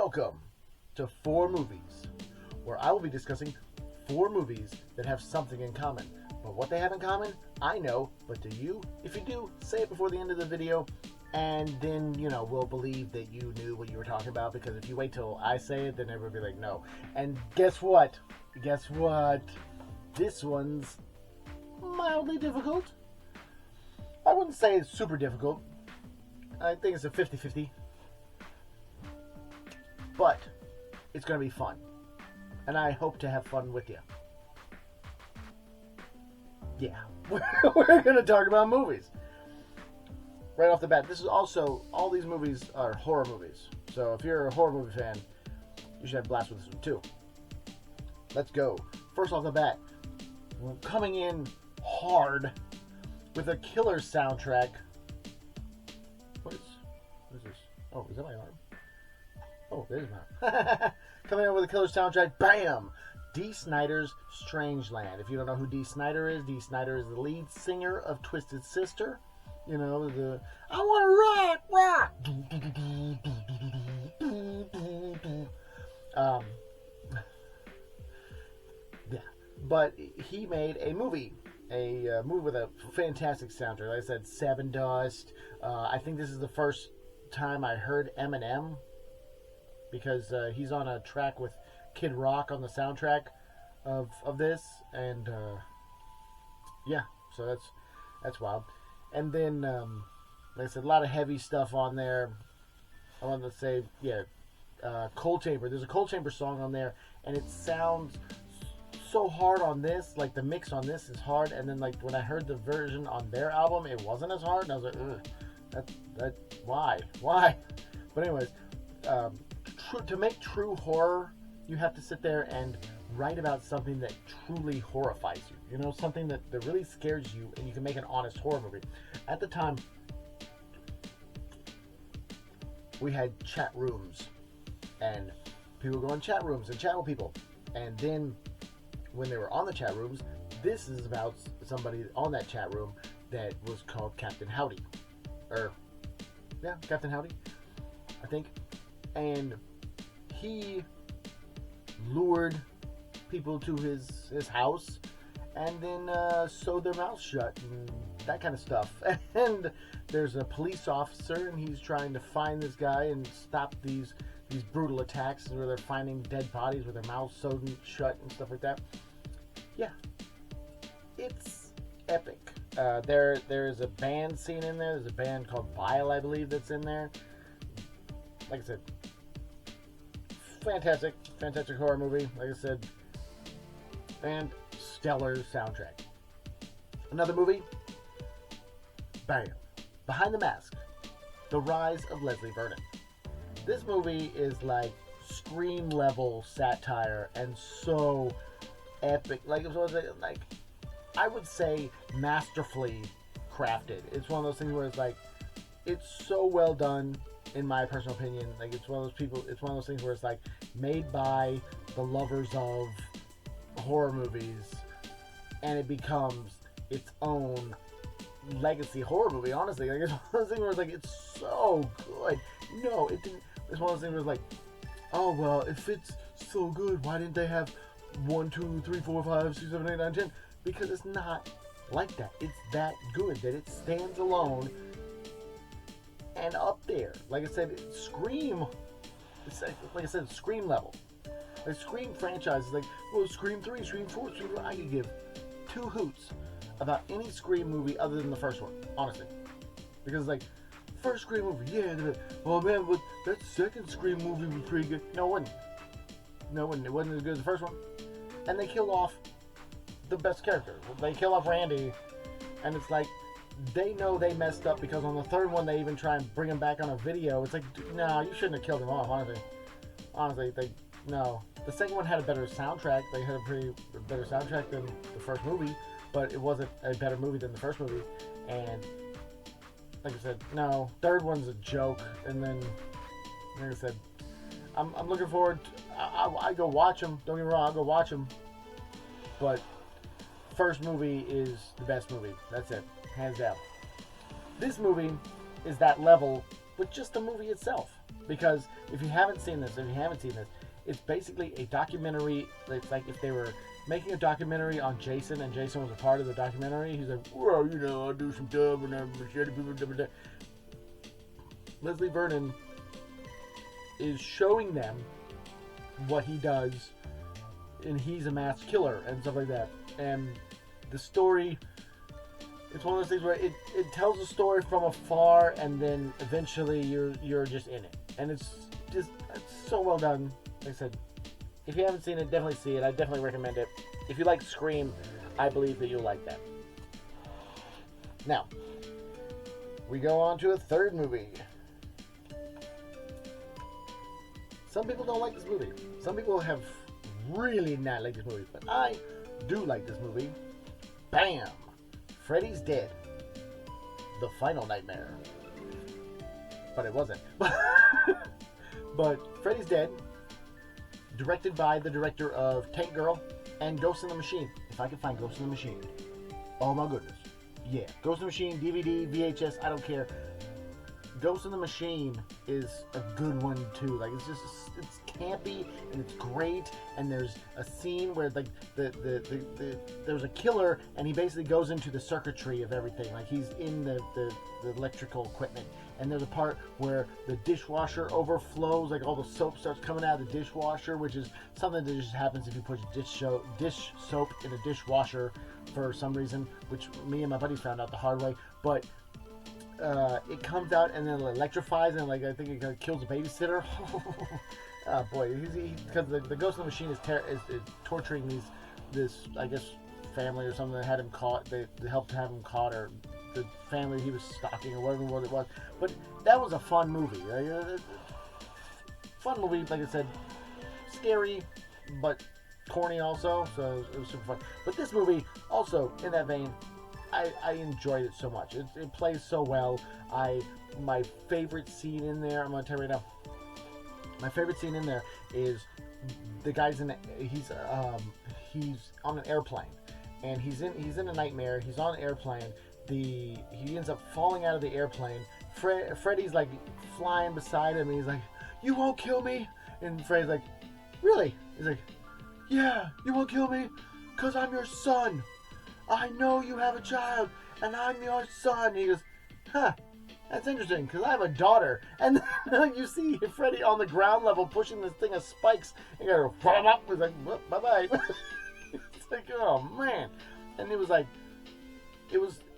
Welcome to 4 Movies, where I will be discussing 4 movies that have something in common. But what they have in common, I know, but do you? If you do, say it before the end of the video, and then, we'll believe that you knew what you were talking about, because if you wait till I say it, then everyone will be like, no. And guess what? This one's mildly difficult. I wouldn't say it's super difficult. I think it's a 50-50. But it's going to be fun. And I hope to have fun with you. Yeah. We're going to talk about movies. Right off the bat, this is also, all these movies are horror movies. So if you're a horror movie fan, you should have a blast with this one too. Let's go. First off the bat, we're coming in hard with a killer soundtrack. What is this? Oh, is that my arm? Oh, there's my arm. Coming in with a killer soundtrack. Bam! Dee Snider's Strangeland. If you don't know who Dee Snider is the lead singer of Twisted Sister. You know, the I want to rock. Yeah. But he made a movie with a fantastic soundtrack. Like I said, Sevendust. I think this is the first time I heard Eminem, because he's on a track with Kid Rock on the soundtrack of this, and yeah, so that's wild. And then, like I said, a lot of heavy stuff on there. I want to say, Coal Chamber. There's a Coal Chamber song on there, and it sounds so hard on this. Like, the mix on this is hard, and then, like, when I heard the version on their album, it wasn't as hard, and I was like, ugh, why? But anyways, to make true horror, you have to sit there and write about something that truly horrifies you. You know, something that really scares you, and you can make an honest horror movie. At the time, we had chat rooms, and people go in chat rooms and chat with people. And then, when they were on the chat rooms, this is about somebody on that chat room that was called Captain Howdy. Captain Howdy, I think. And he lured people to his house, and then sewed their mouths shut and that kind of stuff. And there's a police officer, and he's trying to find this guy and stop these brutal attacks where they're finding dead bodies with their mouths sewed shut and stuff like that. Yeah, it's epic. There's a band scene in there. There's a band called Bile, I believe, that's in there. Like I said, fantastic horror movie. Like I said, and stellar soundtrack. Another movie, bam, Behind the Mask, The Rise of Leslie Vernon. This movie is like Scream level satire, and so epic. Like I would say masterfully crafted. It's one of those things where it's like, it's so well done, in my personal opinion. Like, it's one of those things where it's like made by the lovers of horror movies, and it becomes its own legacy horror movie. Honestly, like, it's one of those things where it's like, it's so good. No, it didn't. It's one of those things where it's like, oh well, if it's so good, why didn't they have 1, 2, 3, 4, 5, 6, 7, 8, 9, 10? Because it's not like that. It's that good that it stands alone and up there. Like I said, Scream. Like I said, Scream level. Like, Scream franchise is like, well, Scream 3, Scream 4, Scream 4. I could give 2 hoots about any Scream movie other than the first one, honestly. Because, like, first Scream movie, yeah, oh man, but that second Scream movie was pretty good. No, it wasn't. It wasn't as good as the first one. And they killed off the best character. They kill off Randy, and it's like, they know they messed up, because on the third one they even try and bring him back on a video. It's like, no, you shouldn't have killed him off, honestly. No. The second one had a better soundtrack. They had a better soundtrack than the first movie, but it wasn't a better movie than the first movie. And like I said, no. Third one's a joke. And then, like I said, I'm looking forward to, I go watch them. Don't get me wrong, I'll go watch them. But first movie is the best movie. That's it. Hands down. This movie is that level with just the movie itself. Because if you haven't seen this, it's basically a documentary. It's like if they were making a documentary on Jason, and Jason was a part of the documentary. He's like, well, I'll do some dub and I'm people. Leslie Vernon is showing them what he does, and he's a mass killer and stuff like that. And the story, it's one of those things where it tells the story from afar, and then eventually you're just in it, and it's so well done. Like I said, if you haven't seen it, definitely see it. I definitely recommend it. If you like Scream, I believe that you'll like that. Now, we go on to a third movie. Some people don't like this movie. Some people have really not liked this movie, but I do like this movie. Bam! Freddy's Dead. The Final Nightmare. But it wasn't. But Freddy's Dead, directed by the director of Tank Girl and Ghost in the Machine. If I can find Ghost in the Machine. Oh my goodness. Yeah. Ghost in the Machine, DVD, VHS, I don't care. Ghost in the Machine is a good one too. Like it's campy and it's great. And there's a scene where like there's a killer and he basically goes into the circuitry of everything. Like he's in the electrical equipment. And there's a part where the dishwasher overflows, like all the soap starts coming out of the dishwasher, which is something that just happens if you put dish soap in a dishwasher for some reason, which me and my buddies found out the hard way. But it comes out and then it electrifies, and like I think it kills a babysitter. Oh boy, because the Ghost in the Machine is torturing this I guess family or something that had him caught. They helped have him caught, or the family he was stalking, or whatever it was. But that was a fun movie. Fun movie, like I said, scary but corny also. So it was super fun. But this movie also in that vein. I enjoyed it so much. It plays so well. My favorite scene in there, I'm going to tell you right now. My favorite scene in there is the guy's he's on an airplane, and he's in a nightmare. He's on an airplane. He ends up falling out of the airplane. Freddy's like flying beside him, and he's like, "You won't kill me?" And Freddy's like, "Really?" He's like, "Yeah, you won't kill me, 'cause I'm your son. I know you have a child, and I'm your son." He goes, "Huh, that's interesting, because I have a daughter." And then you see Freddy on the ground level pushing this thing of spikes, and you go, he's like, well, bye-bye. It's like, oh, man. And it was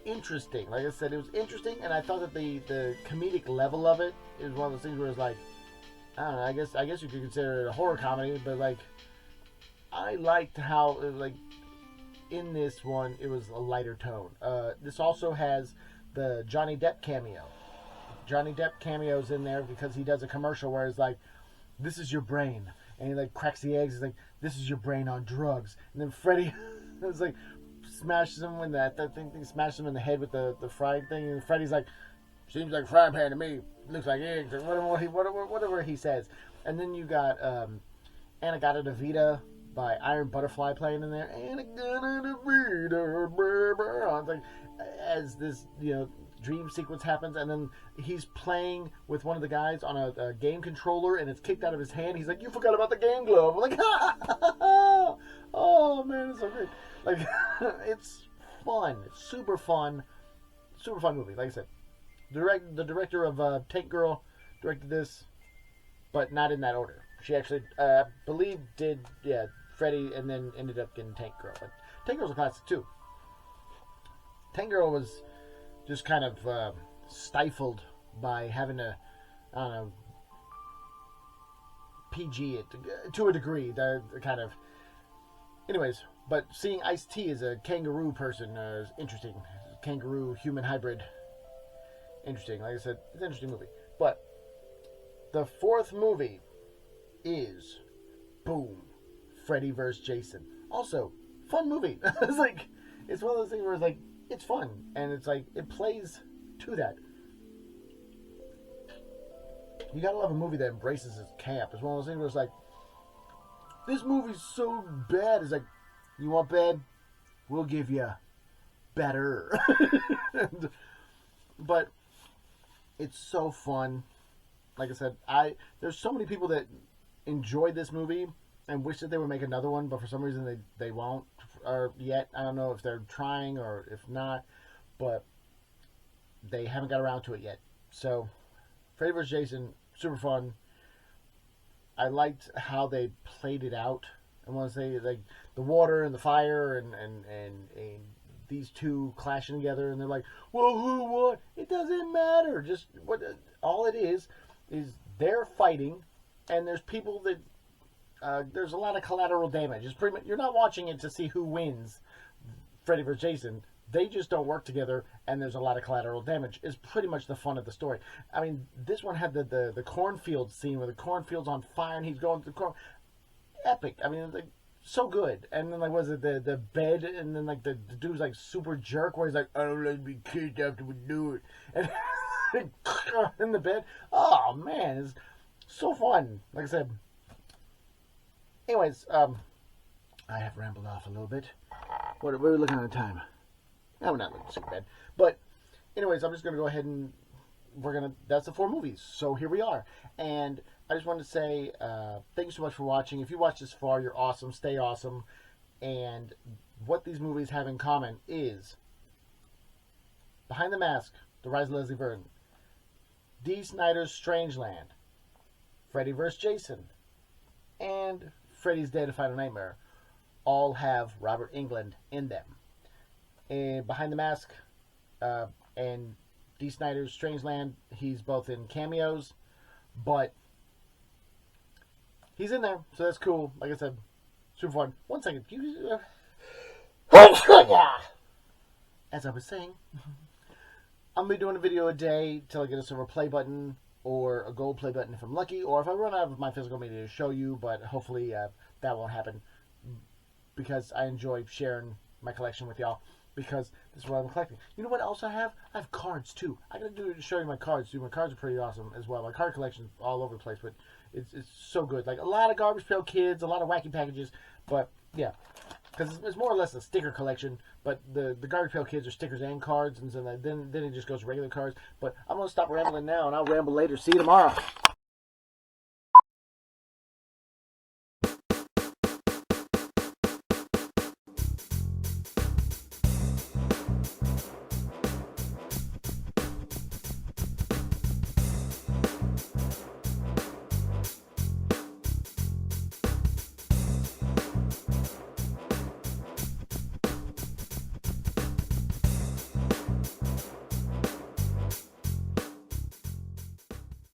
interesting. Like I said, it was interesting, and I thought that the comedic level of it is one of those things where it's like, I don't know, I guess you could consider it a horror comedy, but, like, I liked how, like, in this one, it was a lighter tone. This also has the Johnny Depp cameo. Johnny Depp cameo's in there because he does a commercial where it's like, "This is your brain," and he like cracks the eggs. He's like, "This is your brain on drugs." And then Freddy, it's like, smashes him when that thing smashes him in the head with the frying thing, and Freddy's like, "Seems like frying pan to me. Looks like eggs," or whatever he says. And then you got Anna-Gata-Da-Vida by Iron Butterfly playing in there. Anna-Gata-Da-Vida. It's like, as this, dream sequence happens, and then he's playing with one of the guys on a game controller, and it's kicked out of his hand. He's like, "You forgot about the game glove." I'm like, oh man, it's so great. Like, it's fun. It's super fun movie. Like I said, the director of Tank Girl directed this, but not in that order. She actually, believe, did Freddy, and then ended up getting Tank Girl. But Tank Girl's a classic too. Tank Girl was just kind of stifled by having to, I don't know, PG it to a degree. The kind of, anyways. But seeing Ice-T as a kangaroo person is interesting. Kangaroo human hybrid, interesting. Like I said, it's an interesting movie. But the fourth movie is, boom, Freddy vs. Jason. Also, fun movie. It's one of those things where it's like, it's fun, and it's like, it plays to that. You gotta love a movie that embraces its camp. It's one of those things where it's like, this movie's so bad. It's like, you want bad? We'll give you better. But it's so fun. like I said, there's so many people that enjoyed this movie and wish that they would make another one, but for some reason they won't or yet. I don't know if they're trying or if not, but they haven't got around to it yet. So, Freddy vs. Jason, super fun. I liked how they played it out. I want to say like the water and the fire and these two clashing together, and they're like, well, who won? It doesn't matter. Just what all it is they're fighting, and there's people that there's a lot of collateral damage. It's pretty much, you're not watching it to see who wins Freddy vs. Jason. They just don't work together, and there's a lot of collateral damage. It's pretty much the fun of the story. I mean, this one had the cornfield scene where the cornfield's on fire and he's going through the corn. Epic. I mean, like, so good. And then, like, was it the bed, and then, like, the dude's, like, super jerk where he's like, I don't like to be kissed after we do it. And in the bed. Oh, man. It's so fun. Like I said. Anyways, I have rambled off a little bit. What are we looking at the time? No, we're not looking super bad. But, anyways, I'm just going to go ahead and that's the 4 movies. So here we are. And I just wanted to say thank you so much for watching. If you watched this far, you're awesome. Stay awesome. And what these movies have in common is Behind the Mask, The Rise of Leslie Vernon, Dee Snider's Strangeland, Freddy vs. Jason, and Freddy's Dead Final Nightmare all have Robert Englund in them. And Behind the Mask and Dee Snider's Strangeland, he's both in cameos, but he's in there, so that's cool. Like I said, super fun. 1 second. As I was saying, I'm going to be doing a video a day till I get a silver play button or a gold play button if I'm lucky, or if I run out of my physical media to show you, but hopefully that won't happen because I enjoy sharing my collection with y'all. Because this is what I'm collecting. You know what else I have? I have cards too. I gotta show you my cards too. My cards are pretty awesome as well. My card collection's all over the place, but it's so good. Like a lot of Garbage Pail Kids, a lot of wacky packages, but yeah, because it's more or less a sticker collection. But the Garbage Pail Kids are stickers and cards, and so then it just goes regular cards. But I'm gonna stop rambling now, and I'll ramble later. See you tomorrow.